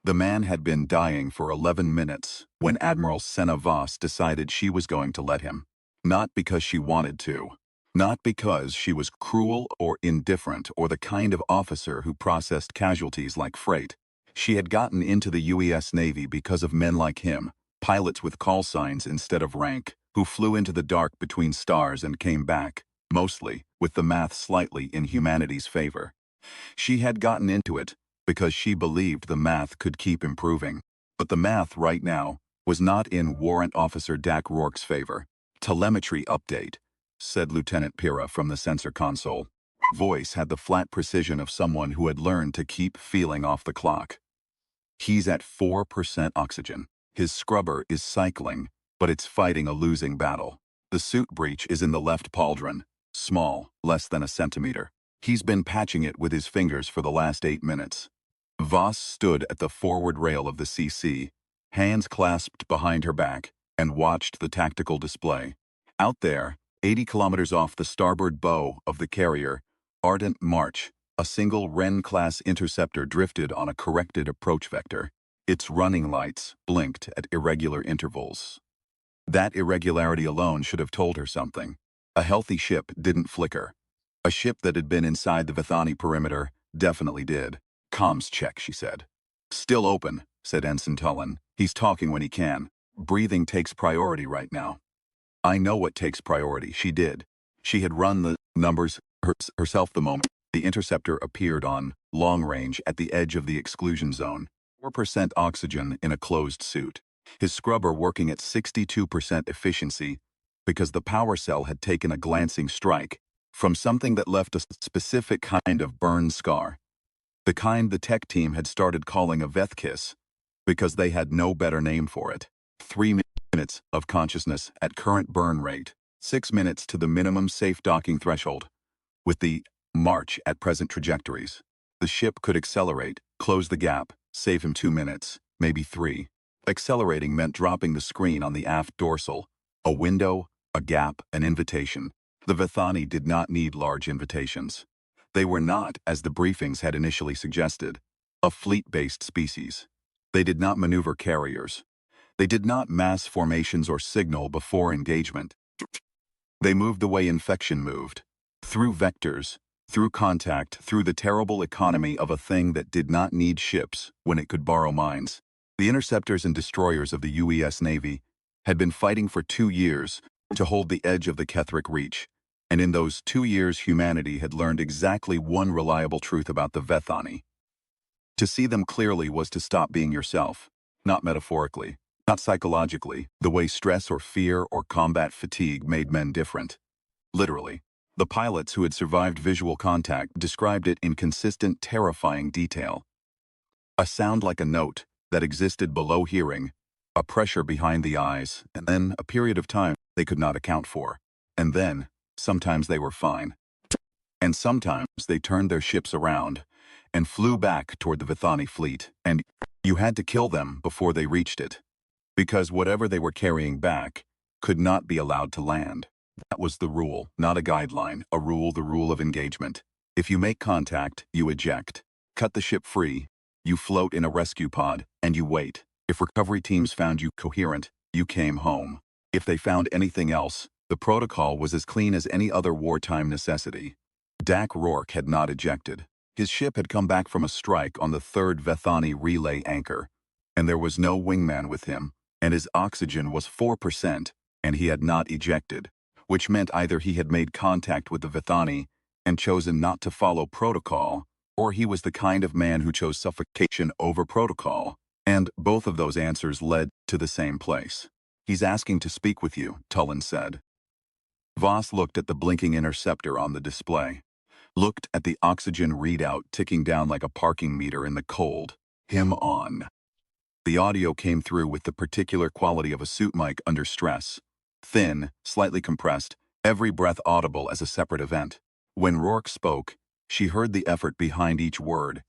The man had been dying for 11 minutes when Admiral Senna Voss decided she was going to let him. Not because she wanted to. Not because she was cruel or indifferent or the kind of officer who processed casualties like freight. She had gotten into the U.S. Navy because of men like him, pilots with call signs instead of rank, who flew into the dark between stars and came back, mostly, with the math slightly in humanity's favor. She had gotten into it because she believed the math could keep improving. But the math right now was not in Warrant Officer Dak Rourke's favor. "Telemetry update," said Lieutenant Pira from the sensor console. Voice had the flat precision of someone who had learned to keep feeling off the clock. "He's at 4% oxygen. His scrubber is cycling, but it's fighting a losing battle. The suit breach is in the left pauldron. Small, less than a centimeter. He's been patching it with his fingers for the last 8 minutes." Voss stood at the forward rail of the CC, hands clasped behind her back, and watched the tactical display. Out there, 80 kilometers off the starboard bow of the carrier, Ardent March, a single Wren-class interceptor drifted on a corrected approach vector. Its running lights blinked at irregular intervals. That irregularity alone should have told her something. A healthy ship didn't flicker. A ship that had been inside the Vithani perimeter definitely did. "Comms check," she said. "Still open," said Ensign Tullen. "He's talking when he can. Breathing takes priority right now." "I know what takes priority," she did. She had run the numbers herself the moment the interceptor appeared on long range at the edge of the exclusion zone. 4% oxygen in a closed suit. His scrubber working at 62% efficiency because the power cell had taken a glancing strike from something that left a specific kind of burn scar. The kind the tech team had started calling a Veth kiss because they had no better name for it. 3 minutes of consciousness at current burn rate. 6 minutes to the minimum safe docking threshold. With the March at present trajectories, the ship could accelerate, close the gap, save him 2 minutes, maybe 3. Accelerating meant dropping the screen on the aft dorsal. A window, a gap, an invitation. The Vithani did not need large invitations. They were not, as the briefings had initially suggested, a fleet-based species. They did not maneuver carriers. They did not mass formations or signal before engagement. They moved the way infection moved, through vectors, through contact, through the terrible economy of a thing that did not need ships when it could borrow minds. The interceptors and destroyers of the U.S. Navy had been fighting for 2 years to hold the edge of the Kethric Reach. And in those 2 years, humanity had learned exactly one reliable truth about the Vethani. To see them clearly was to stop being yourself, not metaphorically, not psychologically, the way stress or fear or combat fatigue made men different. Literally. The pilots who had survived visual contact described it in consistent, terrifying detail. A sound like a note that existed below hearing, a pressure behind the eyes, and then a period of time they could not account for. And then, sometimes they were fine. And sometimes they turned their ships around and flew back toward the Vithani fleet, and you had to kill them before they reached it, because whatever they were carrying back could not be allowed to land. That was the rule, not a guideline, a rule, the rule of engagement. If you make contact, you eject. Cut the ship free, you float in a rescue pod, and you wait. If recovery teams found you coherent, you came home. If they found anything else, the protocol was as clean as any other wartime necessity. Dak Rourke had not ejected. His ship had come back from a strike on the 3rd Vethani relay anchor, and there was no wingman with him, and his oxygen was 4%, and he had not ejected, which meant either he had made contact with the Vithani and chosen not to follow protocol, or he was the kind of man who chose suffocation over protocol, and both of those answers led to the same place. "He's asking to speak with you," Tullen said. Voss looked at the blinking interceptor on the display, looked at the oxygen readout ticking down like a parking meter in the cold. Him on. The audio came through with the particular quality of a suit mic under stress. Thin, slightly compressed, every breath audible as a separate event. When Rourke spoke, she heard the effort behind each word,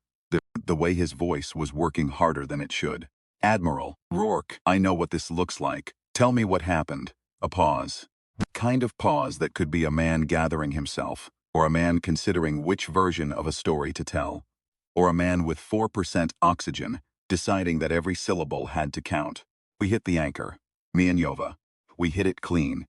the way his voice was working harder than it should. "Admiral Rourke, I know what this looks like. Tell me what happened." A pause. Kind of pause that could be a man gathering himself, or a man considering which version of a story to tell, or a man with 4% oxygen deciding that every syllable had to count. We hit the anchor. Me and Yova. We hit it clean.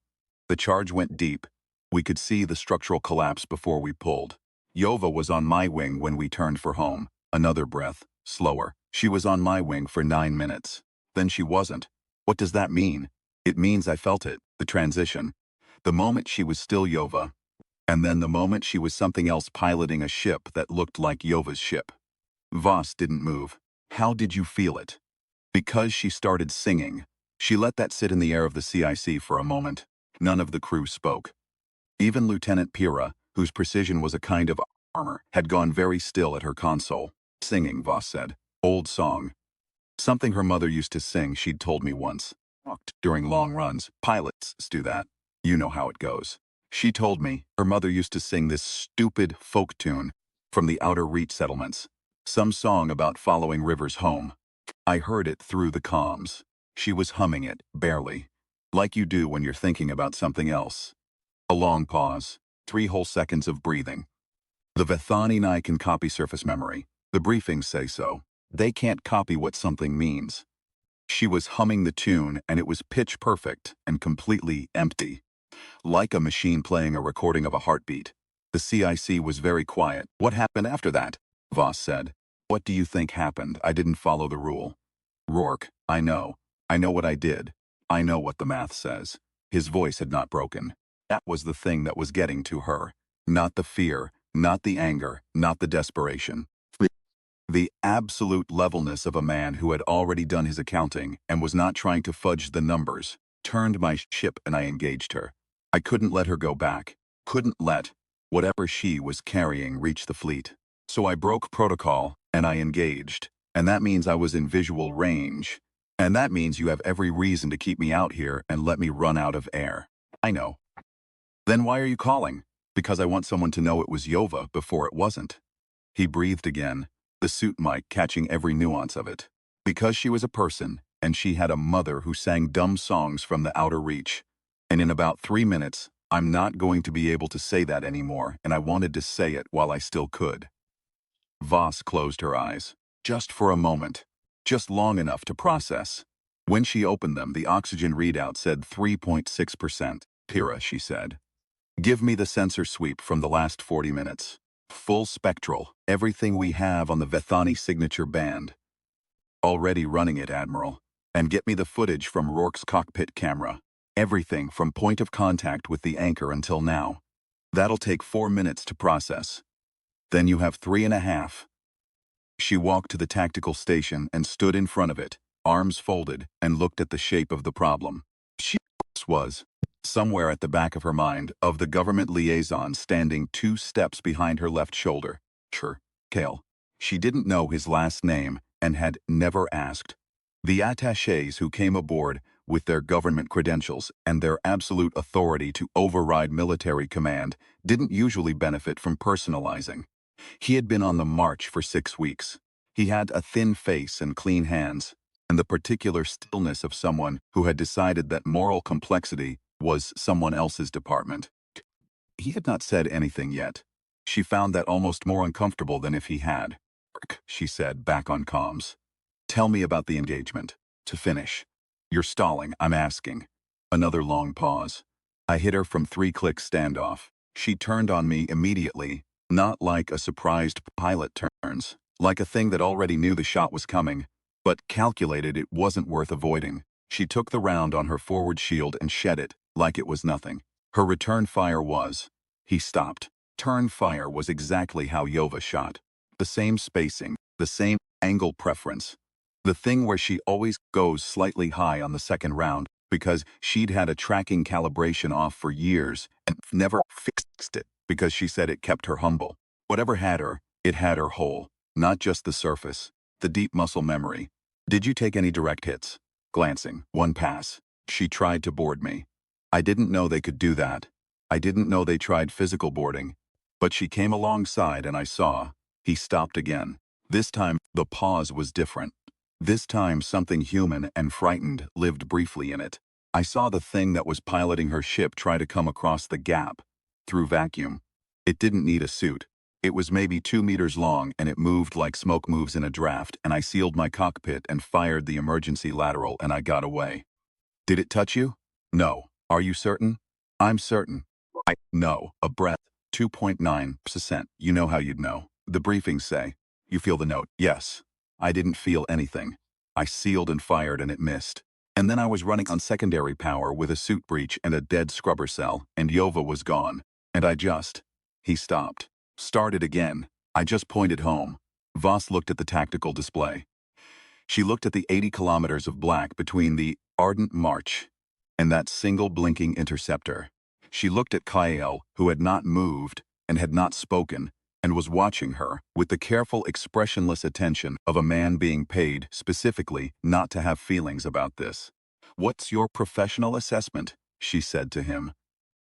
The charge went deep. We could see the structural collapse before we pulled. Yova was on my wing when we turned for home. Another breath, slower. She was on my wing for 9 minutes. Then she wasn't. What does that mean? It means I felt it, the transition. The moment she was still Yova, and then the moment she was something else piloting a ship that looked like Yova's ship. Voss didn't move. How did you feel it? Because she started singing. She let that sit in the air of the CIC for a moment. None of the crew spoke. Even Lieutenant Pira, whose precision was a kind of armor, had gone very still at her console. Singing, Voss said. Old song. Something her mother used to sing, she'd told me once. During long runs, pilots do that. You know how it goes. She told me her mother used to sing this stupid folk tune from the Outer Reach settlements. Some song about following rivers home. I heard it through the comms. She was humming it, barely. Like you do when you're thinking about something else. A long pause. 3 whole seconds of breathing. The Vethani can copy surface memory. The briefings say so. They can't copy what something means. She was humming the tune, and it was pitch perfect and completely empty. Like a machine playing a recording of a heartbeat. The CIC was very quiet. What happened after that? Voss said. What do you think happened? I didn't follow the rule. Rourke, I know. I know what I did. I know what the math says. His voice had not broken. That was the thing that was getting to her. Not the fear, not the anger, not the desperation. The absolute levelness of a man who had already done his accounting and was not trying to fudge the numbers, turned my ship and I engaged her. I couldn't let her go back. Couldn't let whatever she was carrying reach the fleet. So I broke protocol and I engaged. And that means I was in visual range. And that means you have every reason to keep me out here and let me run out of air. I know. Then why are you calling? Because I want someone to know it was Yova before it wasn't. He breathed again, the suit mic catching every nuance of it. Because she was a person, and she had a mother who sang dumb songs from the Outer Reach. And in about 3 minutes, I'm not going to be able to say that anymore, and I wanted to say it while I still could. Voss closed her eyes. Just for a moment. Just long enough to process. When she opened them, the oxygen readout said 3.6%. Pira, she said. Give me the sensor sweep from the last 40 minutes. Full spectral, everything we have on the Vethani signature band. Already running it, Admiral. And get me the footage from Rourke's cockpit camera. Everything from point of contact with the anchor until now. That'll take 4 minutes to process. Then you have 3.5. She walked to the tactical station and stood in front of it, arms folded, and looked at the shape of the problem. She was, somewhere at the back of her mind, of the government liaison standing 2 steps behind her left shoulder. Sure, Kale. She didn't know his last name and had never asked. The attachés who came aboard with their government credentials and their absolute authority to override military command didn't usually benefit from personalizing. He had been on the march for 6 weeks. He had a thin face and clean hands, and the particular stillness of someone who had decided that moral complexity was someone else's department. He had not said anything yet. She found that almost more uncomfortable than if he had. She said, back on comms. Tell me about the engagement. To finish. You're stalling, I'm asking. Another long pause. I hit her from 3-click standoff. She turned on me immediately, not like a surprised pilot turns, like a thing that already knew the shot was coming, but calculated it wasn't worth avoiding. She took the round on her forward shield and shed it, like it was nothing. Her return fire was. He stopped. Turn fire was exactly how Yova shot. The same spacing, the same angle preference. The thing where she always goes slightly high on the second round because she'd had a tracking calibration off for years and never fixed it because she said it kept her humble. Whatever had her, it had her whole. Not just the surface, the deep muscle memory. Did you take any direct hits? Glancing, 1 pass. She tried to board me. I didn't know they could do that. I didn't know they tried physical boarding. But she came alongside and I saw. He stopped again. This time, the pause was different. This time, something human and frightened lived briefly in it. I saw the thing that was piloting her ship try to come across the gap. Through vacuum. It didn't need a suit. It was maybe 2 meters long and it moved like smoke moves in a draft, and I sealed my cockpit and fired the emergency lateral and I got away. Did it touch you? No. Are you certain? I'm certain. No. A breath. 2.9%. You know how you'd know. The briefings say. You feel the note. Yes. I didn't feel anything. I sealed and fired and it missed. And then I was running on secondary power with a suit breach and a dead scrubber cell, and Yova was gone. And I just... He stopped. Started again. I just pointed home. Voss looked at the tactical display. She looked at the 80 kilometers of black between the Ardent March and that single blinking interceptor. She looked at Kyle, who had not moved and had not spoken, and was watching her with the careful, expressionless attention of a man being paid specifically not to have feelings about this. "What's your professional assessment?" she said to him.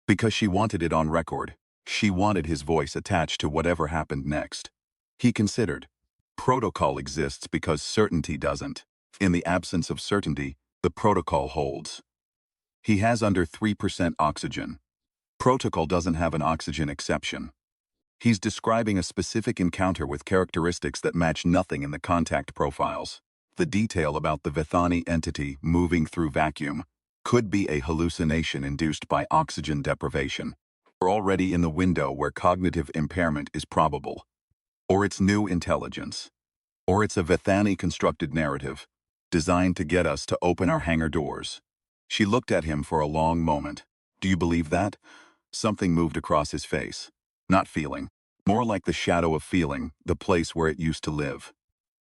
Because she wanted it on record. She wanted his voice attached to whatever happened next. He considered. Protocol exists because certainty doesn't. In the absence of certainty, the protocol holds. He has under 3% oxygen. Protocol doesn't have an oxygen exception. He's describing a specific encounter with characteristics that match nothing in the contact profiles. The detail about the Vithani entity moving through vacuum could be a hallucination induced by oxygen deprivation. We're already in the window where cognitive impairment is probable. Or it's new intelligence. Or it's a Vithani-constructed narrative, designed to get us to open our hangar doors. She looked at him for a long moment. Do you believe that? Something moved across his face. Not feeling. More like the shadow of feeling, the place where it used to live.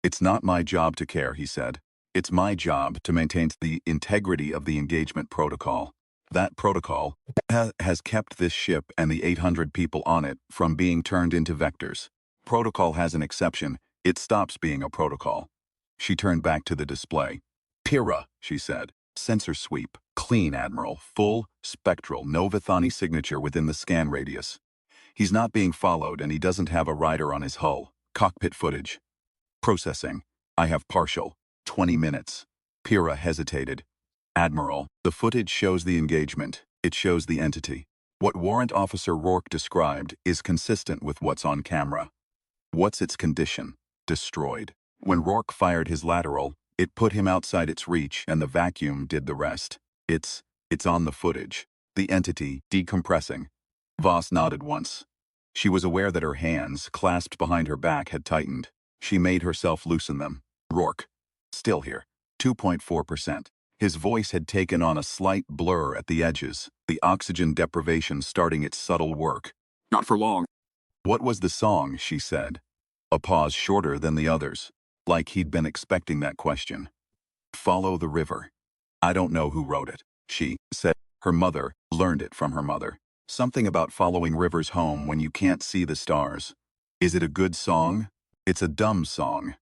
It's not my job to care, he said. It's my job to maintain the integrity of the engagement protocol. That protocol has kept this ship and the 800 people on it from being turned into vectors. Protocol has an exception. It stops being a protocol. She turned back to the display. Pyrrha, she said. Sensor sweep. Clean, Admiral. Full, spectral, no Vithani signature within the scan radius. He's not being followed and he doesn't have a rider on his hull. Cockpit footage. Processing. I have partial. 20 minutes. Pyrrha hesitated. Admiral, the footage shows the engagement. It shows the entity. What Warrant Officer Rourke described is consistent with what's on camera. What's its condition? Destroyed. When Rourke fired his lateral, it put him outside its reach and the vacuum did the rest. It's on the footage. The entity decompressing. Voss nodded once. She was aware that her hands, clasped behind her back, had tightened. She made herself loosen them. Rourke. Still here. 2.4%. His voice had taken on a slight blur at the edges, the oxygen deprivation starting its subtle work. Not for long. What was the song, she said. A pause shorter than the others, like he'd been expecting that question. Follow the river. I don't know who wrote it, she said. Her mother learned it from her mother. Something about following rivers home when you can't see the stars. Is it a good song? It's a dumb song.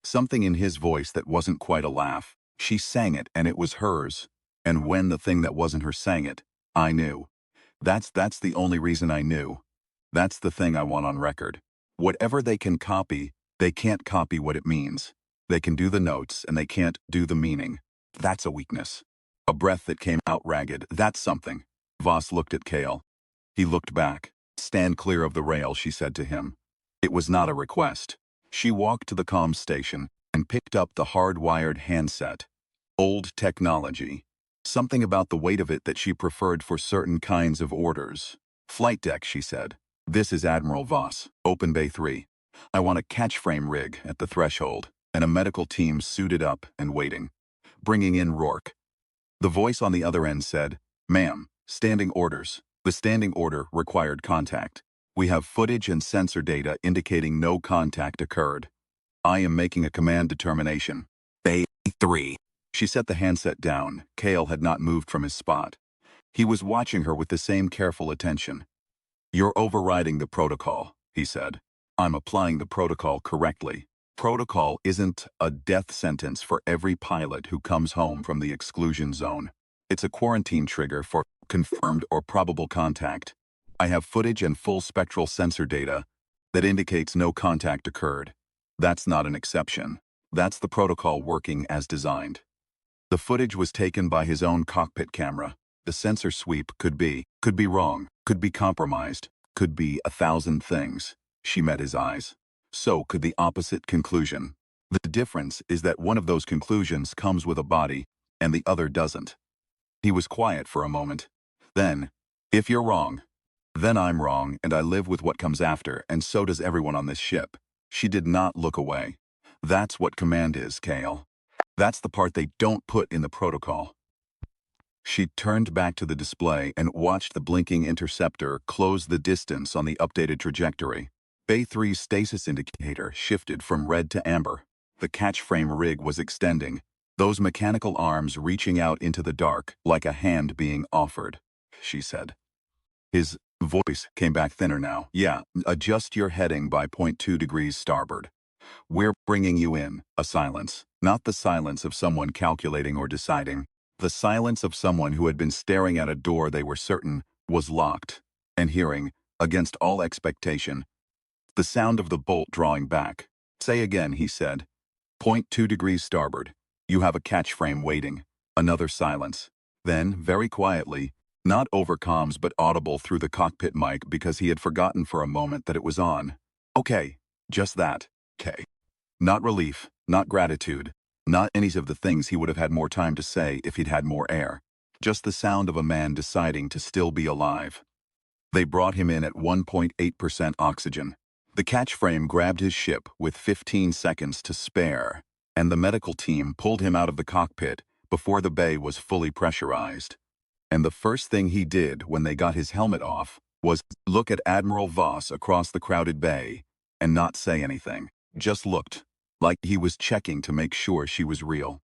Something in his voice that wasn't quite a laugh. She sang it and it was hers. And when the thing that wasn't her sang it, I knew. That's the only reason I knew. That's the thing I want on record. Whatever they can copy, they can't copy what it means. They can do the notes and they can't do the meaning. That's a weakness. A breath that came out ragged, that's something. Voss looked at Kale. He looked back. Stand clear of the rail, she said to him. It was not a request. She walked to the comms station and picked up the hard-wired handset. Old technology. Something about the weight of it that she preferred for certain kinds of orders. Flight deck, she said. This is Admiral Voss, Open Bay 3. I want a catch-frame rig at the threshold and a medical team suited up and waiting. Bringing in Rourke. The voice on the other end said, Ma'am, standing orders. The standing order required contact. We have footage and sensor data indicating no contact occurred. I am making a command determination. Bay 3. She set the handset down. Kale had not moved from his spot. He was watching her with the same careful attention. You're overriding the protocol, he said. I'm applying the protocol correctly. Protocol isn't a death sentence for every pilot who comes home from the exclusion zone. It's a quarantine trigger for confirmed or probable contact. I have footage and full spectral sensor data that indicates no contact occurred. That's not an exception. That's the protocol working as designed. The footage was taken by his own cockpit camera. The sensor sweep could be wrong, could be compromised, could be 1,000 things. She met his eyes. So could the opposite conclusion. The difference is that one of those conclusions comes with a body, and the other doesn't. He was quiet for a moment. Then, if you're wrong, then I'm wrong and I live with what comes after, and so does everyone on this ship. She did not look away. That's what command is, Kale. That's the part they don't put in the protocol. She turned back to the display and watched the blinking interceptor close the distance on the updated trajectory. Bay 3's stasis indicator shifted from red to amber. The catch frame rig was extending, those mechanical arms reaching out into the dark like a hand being offered, she said. His voice came back thinner now. Yeah, adjust your heading by 0.2 degrees starboard. We're bringing you in. A silence. Not the silence of someone calculating or deciding. The silence of someone who had been staring at a door they were certain was locked, and hearing, against all expectation, the sound of the bolt drawing back. Say again, he said. 0.2 degrees starboard. You have a catch frame waiting. Another silence. Then, very quietly, not over comms but audible through the cockpit mic because he had forgotten for a moment that it was on. Okay, just that. Okay. Not relief, not gratitude, not any of the things he would have had more time to say if he'd had more air. Just the sound of a man deciding to still be alive. They brought him in at 1.8% oxygen. The catch frame grabbed his ship with 15 seconds to spare, and the medical team pulled him out of the cockpit before the bay was fully pressurized. And the first thing he did when they got his helmet off was look at Admiral Voss across the crowded bay and not say anything. Just looked, like he was checking to make sure she was real.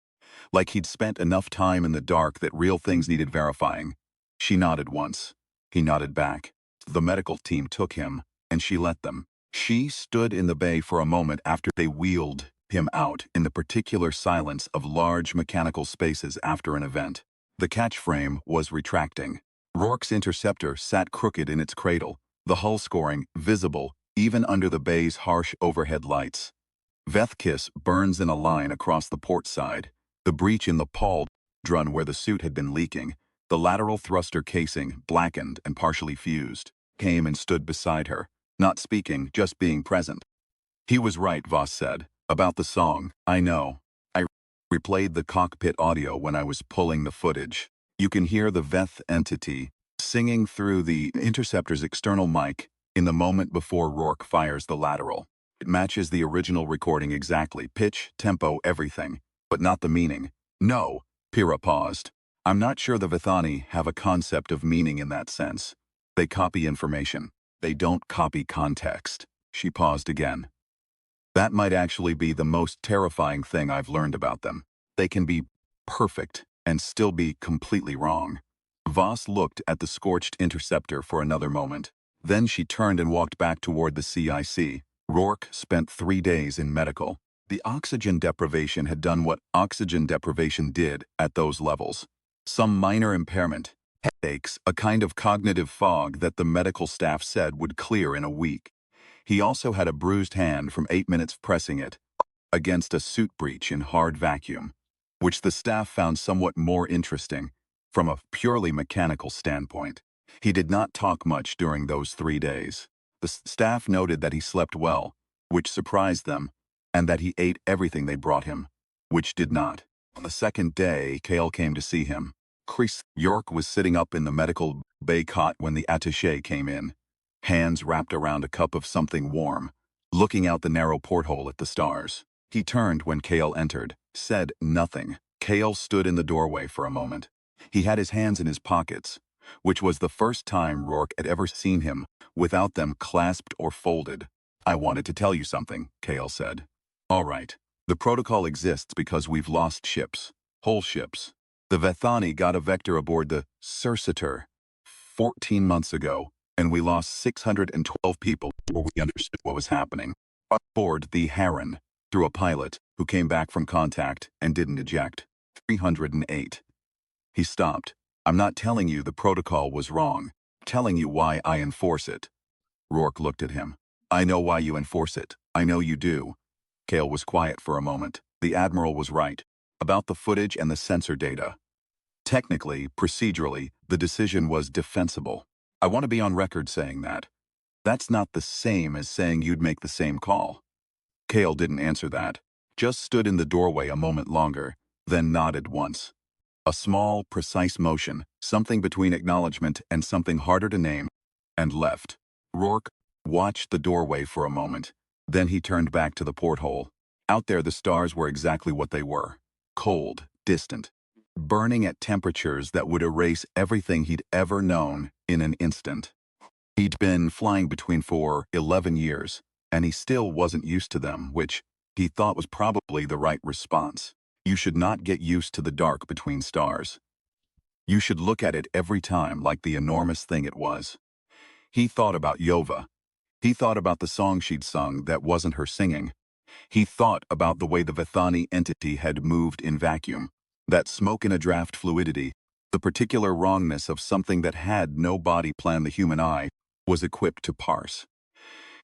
Like he'd spent enough time in the dark that real things needed verifying. She nodded once. He nodded back. The medical team took him, and she let them. She stood in the bay for a moment after they wheeled him out in the particular silence of large mechanical spaces after an event. The catch frame was retracting. Rourke's interceptor sat crooked in its cradle, the hull scoring visible even under the bay's harsh overhead lights. Vethkiss burns in a line across the port side, the breach in the pauldron where the suit had been leaking, the lateral thruster casing, blackened and partially fused, came and stood beside her, not speaking, just being present. He was right, Voss said, about the song. I know. I replayed the cockpit audio when I was pulling the footage. You can hear the Veth entity singing through the interceptor's external mic in the moment before Rourke fires the lateral. It matches the original recording exactly, pitch, tempo, everything, but not the meaning. No, Pyrrha paused. I'm not sure the Vethani have a concept of meaning in that sense. They copy information. They don't copy context. She paused again. That might actually be the most terrifying thing I've learned about them. They can be perfect and still be completely wrong. Voss looked at the scorched interceptor for another moment. Then she turned and walked back toward the CIC. Rourke spent 3 days in medical. The oxygen deprivation had done what oxygen deprivation did at those levels. Some minor impairment, headaches, a kind of cognitive fog that the medical staff said would clear in a week. He also had a bruised hand from 8 minutes pressing it against a suit breach in hard vacuum, which the staff found somewhat more interesting from a purely mechanical standpoint. He did not talk much during those 3 days. The staff noted that he slept well, which surprised them, and that he ate everything they brought him, which did not. On the second day, Kale came to see him. Chris York was sitting up in the medical bay cot when the attaché came in, hands wrapped around a cup of something warm, looking out the narrow porthole at the stars. He turned when Kale entered, said nothing. Kale stood in the doorway for a moment. He had his hands in his pockets, which was the first time Rourke had ever seen him without them clasped or folded. I wanted to tell you something, Kale said. All right. The protocol exists because we've lost ships. Whole ships. The Vethani got a vector aboard the Cerciter 14 months ago, and we lost 612 people before we understood what was happening. Aboard the Heron, through a pilot who came back from contact and didn't eject. 308. He stopped. I'm not telling you the protocol was wrong. I'm telling you why I enforce it. Rourke looked at him. I know why you enforce it. I know you do. Kale was quiet for a moment. The Admiral was right about the footage and the sensor data. Technically, procedurally, the decision was defensible. I want to be on record saying that. That's not the same as saying you'd make the same call. Kale didn't answer that, just stood in the doorway a moment longer, then nodded once. A small, precise motion, something between acknowledgement and something harder to name, and left. Rourke watched the doorway for a moment. Then he turned back to the porthole. Out there the stars were exactly what they were. Cold, distant, burning at temperatures that would erase everything he'd ever known in an instant. He'd been flying between for 11 years, and he still wasn't used to them, which he thought was probably the right response. You should not get used to the dark between stars. You should look at it every time like the enormous thing it was. He thought about Yova. He thought about the song she'd sung that wasn't her singing. He thought about the way the Vithani entity had moved in vacuum, that smoke in a draft fluidity, the particular wrongness of something that had no body plan the human eye was equipped to parse.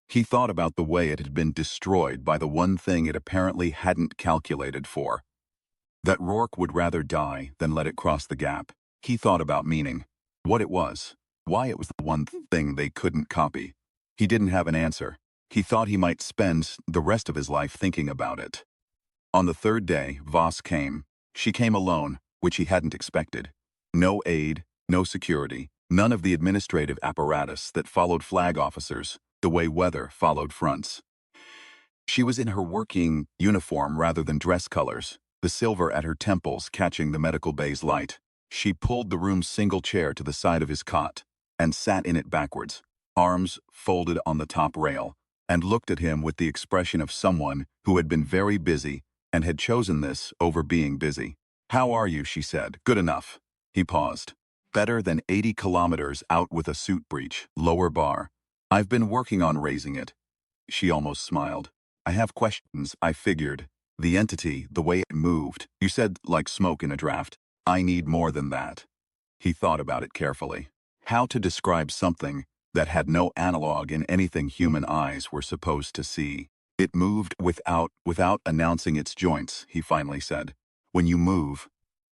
He thought about the way it had been destroyed by the one thing it apparently hadn't calculated for. That Rourke would rather die than let it cross the gap. He thought about meaning, what it was, why it was the one thing they couldn't copy. He didn't have an answer. He thought he might spend the rest of his life thinking about it. On the third day, Voss came. She came alone, which he hadn't expected. No aid, no security, none of the administrative apparatus that followed flag officers, the way weather followed fronts. She was in her working uniform rather than dress colors, the silver at her temples catching the medical bay's light. She pulled the room's single chair to the side of his cot and sat in it backwards, arms folded on the top rail, and looked at him with the expression of someone who had been very busy and had chosen this over being busy. "How are you?" she said. "Good enough." He paused. "Better than 80 kilometers out with a suit breach, lower bar. I've been working on raising it." She almost smiled. "I have questions, I figured. The entity, the way it moved. You said like smoke in a draft. I need more than that." He thought about it carefully. How to describe something that had no analog in anything human eyes were supposed to see. "It moved without announcing its joints," he finally said. "When you move,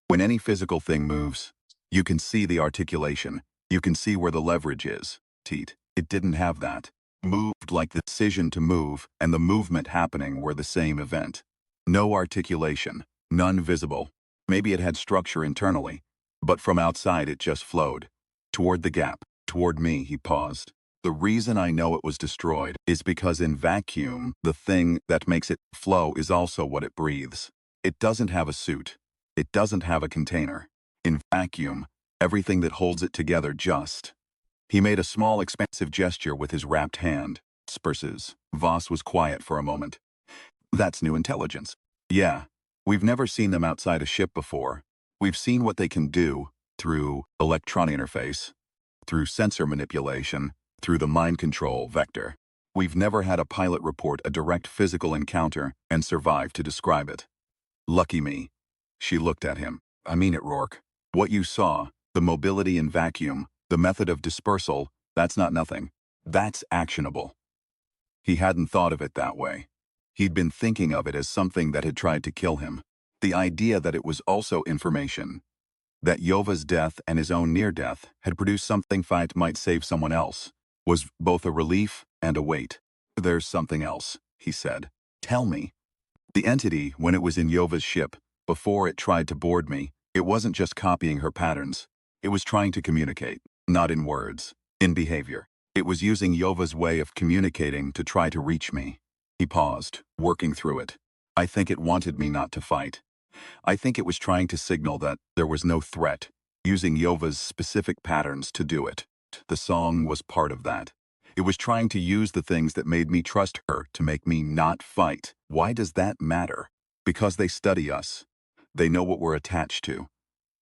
when any physical thing moves, you can see the articulation. You can see where the leverage is. It didn't have that. Moved like the decision to move and the movement happening were the same event. No articulation, none visible. Maybe it had structure internally, but from outside it just flowed. Toward the gap, toward me." He paused. "The reason I know it was destroyed is because in vacuum, the thing that makes it flow is also what it breathes. It doesn't have a suit. It doesn't have a container. In vacuum, everything that holds it together just." He made a small expansive gesture with his wrapped hand. "Spurses." Voss was quiet for a moment. "That's new intelligence." "Yeah. We've never seen them outside a ship before. We've seen what they can do through electronic interface, through sensor manipulation, through the mind control vector. We've never had a pilot report a direct physical encounter and survive to describe it." "Lucky me." She looked at him. "I mean it, Rourke. What you saw, the mobility in vacuum, the method of dispersal, that's not nothing. That's actionable." He hadn't thought of it that way. He'd been thinking of it as something that had tried to kill him. The idea that it was also information, that Yova's death and his own near-death had produced something that might save someone else, was both a relief and a weight. "There's something else," he said. "Tell me." "The entity, when it was in Yova's ship, before it tried to board me, it wasn't just copying her patterns. It was trying to communicate, not in words, in behavior. It was using Yova's way of communicating to try to reach me." He paused, working through it. "I think it wanted me not to fight. I think it was trying to signal that there was no threat, using Yova's specific patterns to do it. The song was part of that. It was trying to use the things that made me trust her to make me not fight. Why does that matter? Because they study us. They know what we're attached to.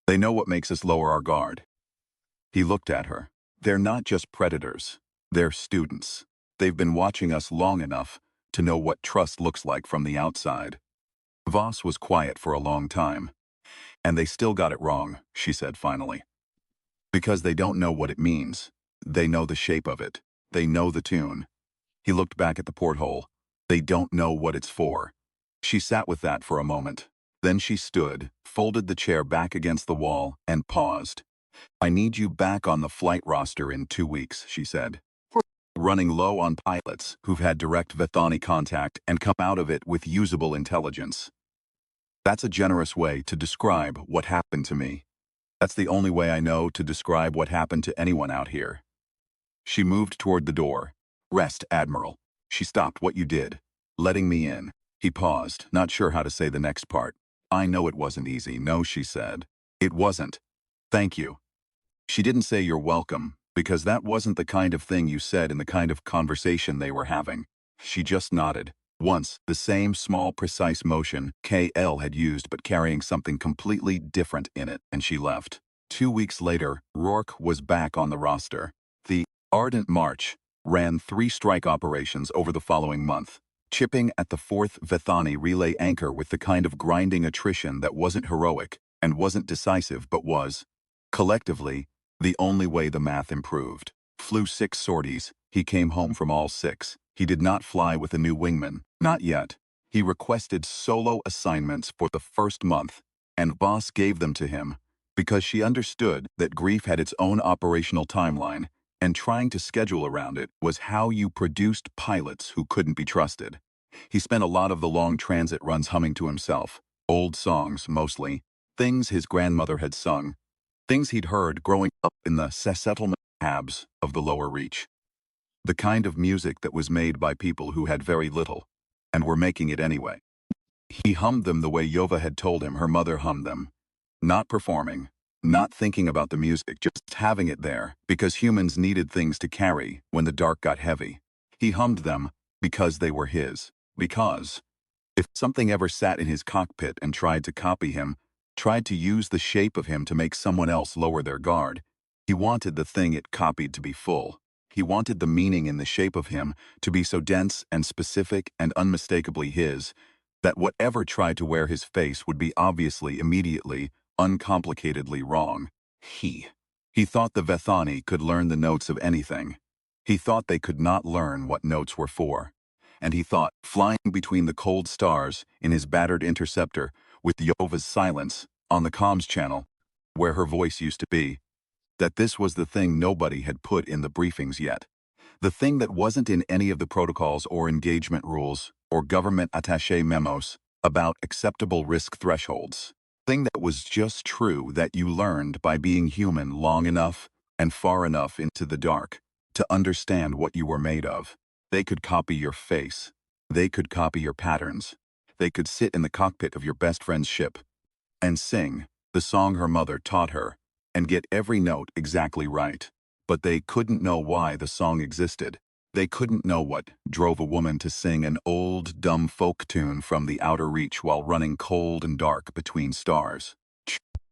They know what makes us lower our guard." He looked at her. "They're not just predators. They're students. They've been watching us long enough to know what trust looks like from the outside." Voss was quiet for a long time. "And they still got it wrong," she said finally. "Because they don't know what it means. They know the shape of it. They know the tune." He looked back at the porthole. "They don't know what it's for." She sat with that for a moment. Then she stood, folded the chair back against the wall, and paused. "I need you back on the flight roster in 2 weeks," she said. running low on pilots who've had direct Vethani contact and come out of it with usable intelligence. That's a generous way to describe what happened to me. That's the only way I know to describe what happened to anyone out here. She moved toward the door. Rest, Admiral. She stopped what you did. Letting me in. He paused, not sure how to say the next part. I know it wasn't easy. No, she said. It wasn't. Thank you. She didn't say you're welcome, because that wasn't the kind of thing you said in the kind of conversation they were having. She just nodded. Once, the same small, precise motion KL had used but carrying something completely different in it, and she left. 2 weeks later, Rourke was back on the roster. The Ardent March ran 3 strike operations over the following month, chipping at the 4th Vethani relay anchor with the kind of grinding attrition that wasn't heroic and wasn't decisive but was, collectively, the only way the math improved. Flew 6 sorties. He came home from all 6. He did not fly with a new wingman. Not yet. He requested solo assignments for the first month, and Voss gave them to him because she understood that grief had its own operational timeline, and trying to schedule around it was how you produced pilots who couldn't be trusted. He spent a lot of the long transit runs humming to himself. Old songs, mostly. Things his grandmother had sung. Things he'd heard growing up in the settlement cabs of the lower reach. The kind of music that was made by people who had very little, and were making it anyway. He hummed them the way Yova had told him her mother hummed them. Not performing, not thinking about the music, just having it there, because humans needed things to carry when the dark got heavy. He hummed them because they were his. Because if something ever sat in his cockpit and tried to copy him, tried to use the shape of him to make someone else lower their guard, he wanted the thing it copied to be full. He wanted the meaning in the shape of him to be so dense and specific and unmistakably his, that whatever tried to wear his face would be obviously, immediately, uncomplicatedly wrong. He thought the Vethani could learn the notes of anything. He thought they could not learn what notes were for. And he thought, flying between the cold stars in his battered interceptor, with Yova's silence, on the comms channel, where her voice used to be, that this was the thing nobody had put in the briefings yet. The thing that wasn't in any of the protocols or engagement rules or government attaché memos about acceptable risk thresholds. Thing that was just true that you learned by being human long enough and far enough into the dark to understand what you were made of. They could copy your face. They could copy your patterns. They could sit in the cockpit of your best friend's ship and sing the song her mother taught her and get every note exactly right. But they couldn't know why the song existed. They couldn't know what drove a woman to sing an old, dumb folk tune from the outer reach while running cold and dark between stars.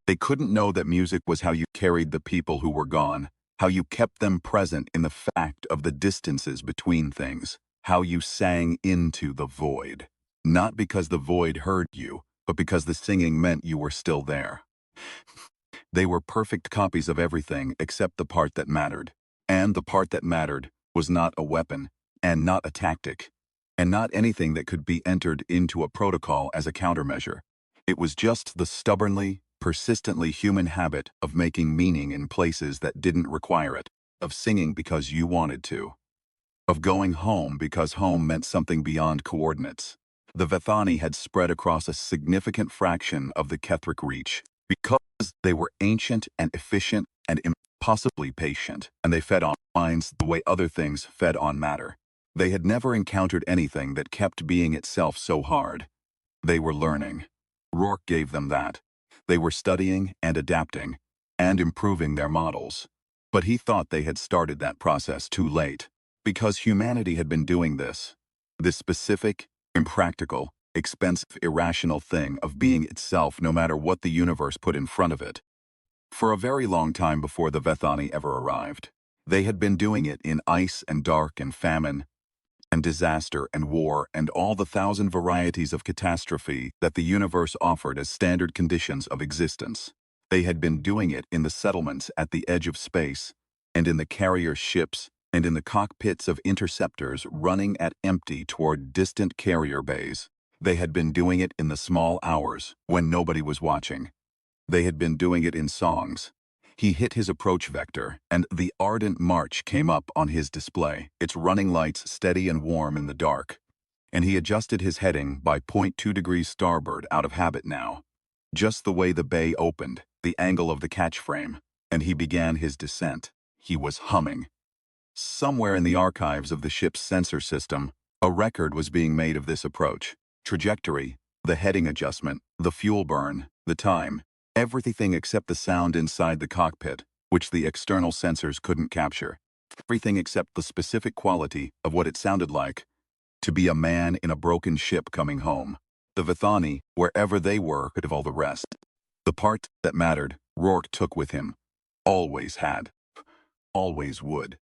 They couldn't know that music was how you carried the people who were gone, how you kept them present in the fact of the distances between things, how you sang into the void. Not because the void heard you, but because the singing meant you were still there. They were perfect copies of everything except the part that mattered. And the part that mattered was not a weapon, and not a tactic, and not anything that could be entered into a protocol as a countermeasure. It was just the stubbornly, persistently human habit of making meaning in places that didn't require it, of singing because you wanted to, of going home because home meant something beyond coordinates. The Vethani had spread across a significant fraction of the Kethric reach, because they were ancient and efficient and impossibly patient, and they fed on minds the way other things fed on matter. They had never encountered anything that kept being itself so hard. They were learning. Rourke gave them that. They were studying and adapting, and improving their models. But he thought they had started that process too late, because humanity had been doing this specific, impractical, expensive, irrational thing of being itself no matter what the universe put in front of it. For a very long time before the Vethani ever arrived. They had been doing it in ice and dark and famine and disaster and war and all the 1,000 varieties of catastrophe that the universe offered as standard conditions of existence. They had been doing it in the settlements at the edge of space, and in the carrier ships, and in the cockpits of interceptors running at empty toward distant carrier bays. They had been doing it in the small hours when nobody was watching. They had been doing it in songs. He hit his approach vector, and the Ardent March came up on his display, its running lights steady and warm in the dark. And he adjusted his heading by 0.2 degrees starboard out of habit now. Just the way the bay opened, the angle of the catch frame, and he began his descent. He was humming. Somewhere in the archives of the ship's sensor system, a record was being made of this approach. Trajectory, the heading adjustment, the fuel burn, the time, everything except the sound inside the cockpit, which the external sensors couldn't capture. Everything except the specific quality of what it sounded like to be a man in a broken ship coming home. The Vithani, wherever they were, could have all the rest. The part that mattered, Rourke took with him. Always had. Always would.